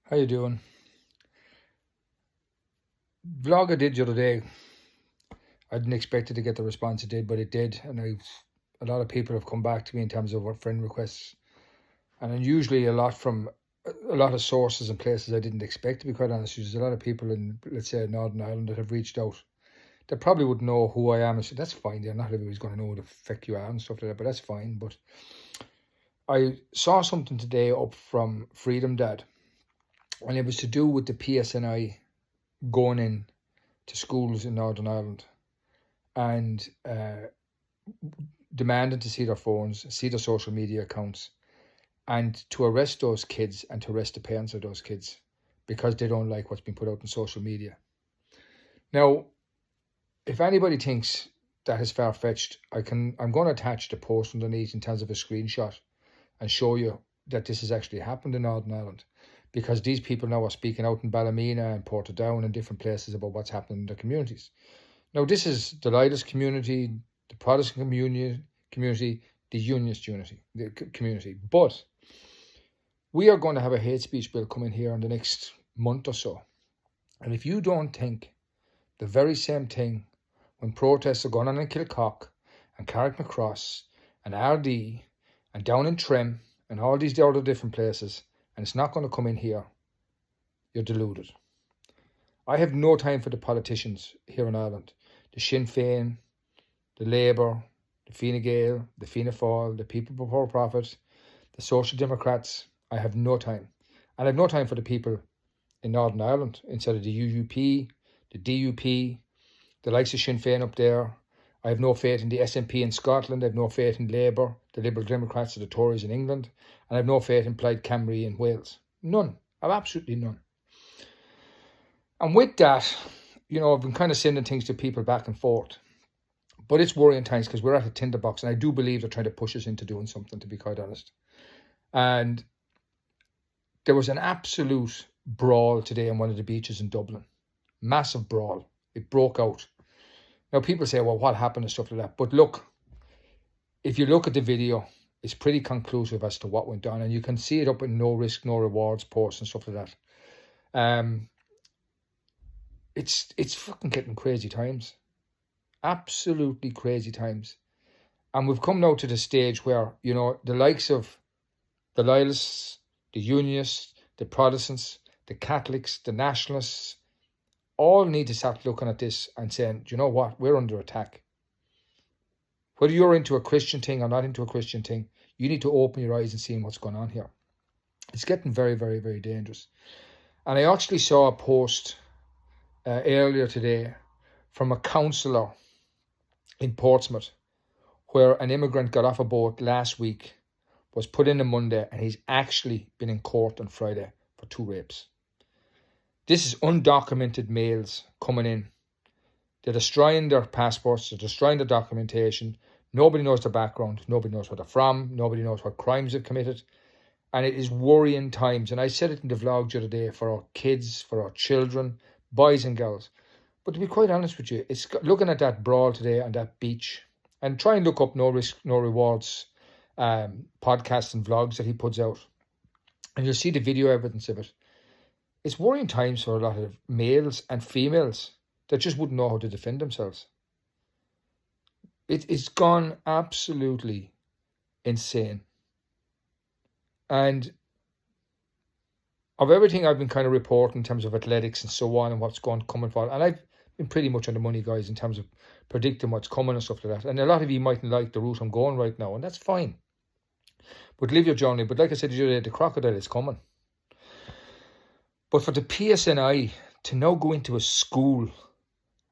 How you doing? Vlog I did the other day. I didn't expect it to get the response it did, but it did, and a lot of people have come back to me in terms of what friend requests, and usually a lot of sources and places I didn't expect. To be quite honest, there's a lot of people in, let's say, Northern Ireland that have reached out. They probably wouldn't know who I am. I said that's fine. They're not everybody's going to know who the feck you are and stuff like that, but that's fine. But I saw something today up from Freedom Dad, and it was to do with the PSNI going in to schools in Northern Ireland and demanding to see their phones, see their social media accounts, and to arrest those kids and to arrest the parents of those kids because they don't like what's been put out on social media. Now, if anybody thinks that is far-fetched, I'm going to attach the post underneath in terms of a screenshot and show you that this has actually happened in Northern Ireland, because these people now are speaking out in Ballymena and Portadown and different places about what's happening in their communities. Now, this is the Lilas community, the Protestant community, the Unionist community. But we are going to have a hate speech bill coming here in the next month or so. And if you don't think the very same thing when protests are going on in Kilcock and Carrickmacross and Ardee and down in Trim and all these other different places, and it's not going to come in here, you're deluded. I have no time for the politicians here in Ireland. The Sinn Féin, the Labour, the Fine Gael, the Fianna Fáil, the People Before Profit, the Social Democrats. I have no time. And I have no time for the people in Northern Ireland, instead of the UUP, the DUP, the likes of Sinn Féin up there. I have no faith in the SNP in Scotland. I have no faith in Labour, the Liberal Democrats, or the Tories in England. And I have no faith in Plaid Cymru in Wales. None. I have absolutely none. And with that, I've been kind of sending things to people back and forth. But it's worrying times because we're at a tinderbox, and I do believe they're trying to push us into doing something, to be quite honest. And there was an absolute brawl today on one of the beaches in Dublin. Massive brawl. It broke out. Now, people say, well, what happened and stuff like that. But look, if you look at the video, it's pretty conclusive as to what went on. And you can see it up in No Risk, No Rewards posts and stuff like that. It's fucking getting crazy times. Absolutely crazy times. And we've come now to the stage where, the likes of the Loyalists, the Unionists, the Protestants, the Catholics, the Nationalists, all need to start looking at this and saying, do you know what? We're under attack. Whether you're into a Christian thing or not into a Christian thing, you need to open your eyes and see what's going on here. It's getting very, very, very dangerous. And I actually saw a post earlier today from a councillor in Portsmouth, where an immigrant got off a boat last week, was put in on Monday, and he's actually been in court on Friday for 2 rapes. This is undocumented males coming in. They're destroying their passports, they're destroying their documentation. Nobody knows their background, nobody knows where they're from, nobody knows what crimes they've committed. And it is worrying times. And I said it in the vlog the other day, for our kids, for our children, boys and girls. But to be quite honest with you, it's looking at that brawl today on that beach, and try and look up No Risk, No Rewards podcasts and vlogs that he puts out, and you'll see the video evidence of it. It's worrying times for a lot of males and females that just wouldn't know how to defend themselves. It's gone absolutely insane. And of everything I've been kind of reporting in terms of athletics and so on and what's coming for, and I've been pretty much on the money, guys, in terms of predicting what's coming and stuff like that. And a lot of you mightn't like the route I'm going right now, and that's fine. But live your journey. But like I said the other day, the crocodile is coming. But for the PSNI to now go into a school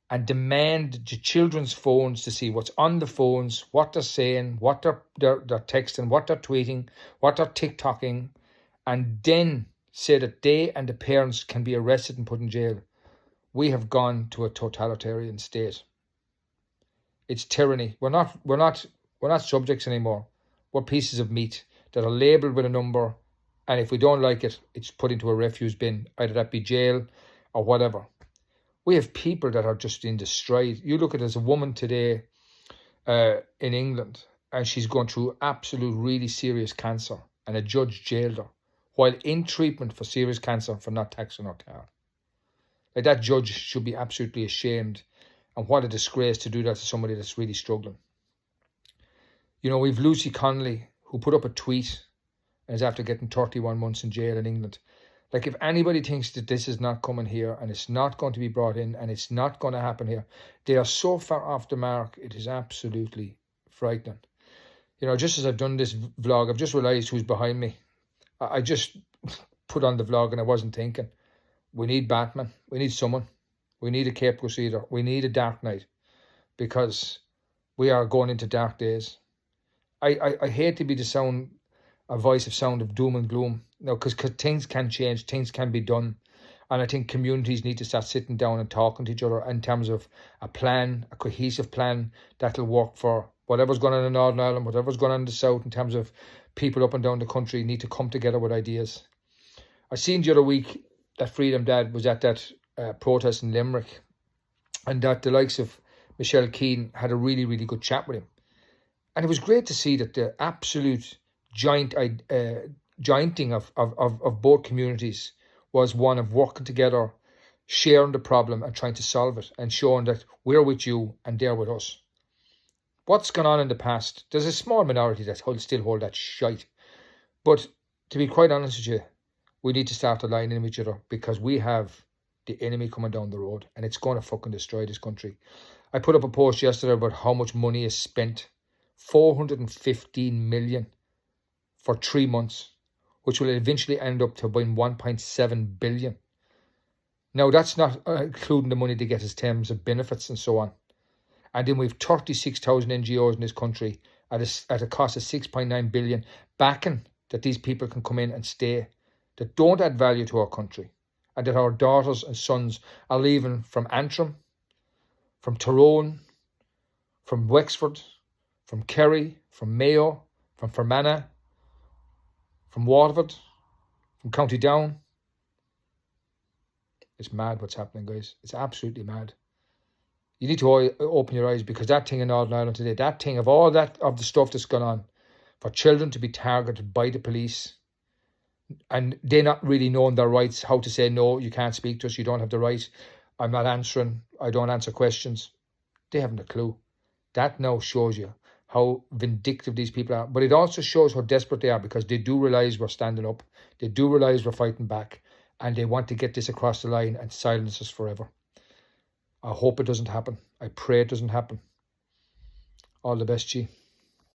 and demand the children's phones to see what's on the phones, what they're saying, what they're texting, what they're tweeting, what they're TikToking, and then say that they and the parents can be arrested and put in jail, we have gone to a totalitarian state. It's tyranny. We're not subjects anymore. We're pieces of meat that are labelled with a number, and if we don't like it, it's put into a refuse bin, either that be jail or whatever. We have people that are just in destroyed. You look at it, as a woman today in England, and she's going through absolute really serious cancer, and a judge jailed her. while in treatment for serious cancer for not taxing her car. Like, that judge should be absolutely ashamed, and what a disgrace to do that to somebody that's really struggling. You know, we've Lucy Connolly, who put up a tweet and is after getting 31 months in jail in England. Like, if anybody thinks that this is not coming here and it's not going to be brought in and it's not going to happen here, they are so far off the mark, it is absolutely frightening. You know, just as I've done this vlog, I've just realised who's behind me. I just put on the vlog and I wasn't thinking. We need Batman. We need someone. We need a Cape Crusader. We need a Dark Knight, because we are going into dark days. I hate to be a voice of doom and gloom. No, because things can change, things can be done. And I think communities need to start sitting down and talking to each other in terms of a plan, a cohesive plan that'll work for whatever's going on in Northern Ireland, whatever's going on in the South, in terms of people up and down the country need to come together with ideas. I seen the other week that Freedom Dad was at that protest in Limerick, and that the likes of Michelle Keane had a really, really good chat with him. And it was great to see that the absolute jointing of both communities was one of working together, sharing the problem and trying to solve it, and showing that we're with you and they're with us. What's gone on in the past, there's a small minority that still hold that shite. But to be quite honest with you, we need to start aligning with each other, because we have the enemy coming down the road and it's going to fucking destroy this country. I put up a post yesterday about how much money is spent. 415 million for 3 months, which will eventually end up to being 1.7 billion. Now, that's not including the money they get as terms of benefits and so on. And then we've 36,000 NGOs in this country at a cost of 6.9 billion, backing that these people can come in and stay, that don't add value to our country, and that our daughters and sons are leaving from Antrim, from Tyrone, from Wexford, from Kerry, from Mayo, from Fermanagh, from Waterford, from County Down. It's mad what's happening, guys. It's absolutely mad. You need to open your eyes, because that thing in Northern Ireland today, that thing of all that, of the stuff that's gone on, for children to be targeted by the police, and they not really knowing their rights, how to say, no, you can't speak to us, you don't have the right, I'm not answering, I don't answer questions. They haven't a clue. That now shows you how vindictive these people are. But it also shows how desperate they are, because they do realise we're standing up. They do realise we're fighting back. And they want to get this across the line and silence us forever. I hope it doesn't happen. I pray it doesn't happen. All the best, G.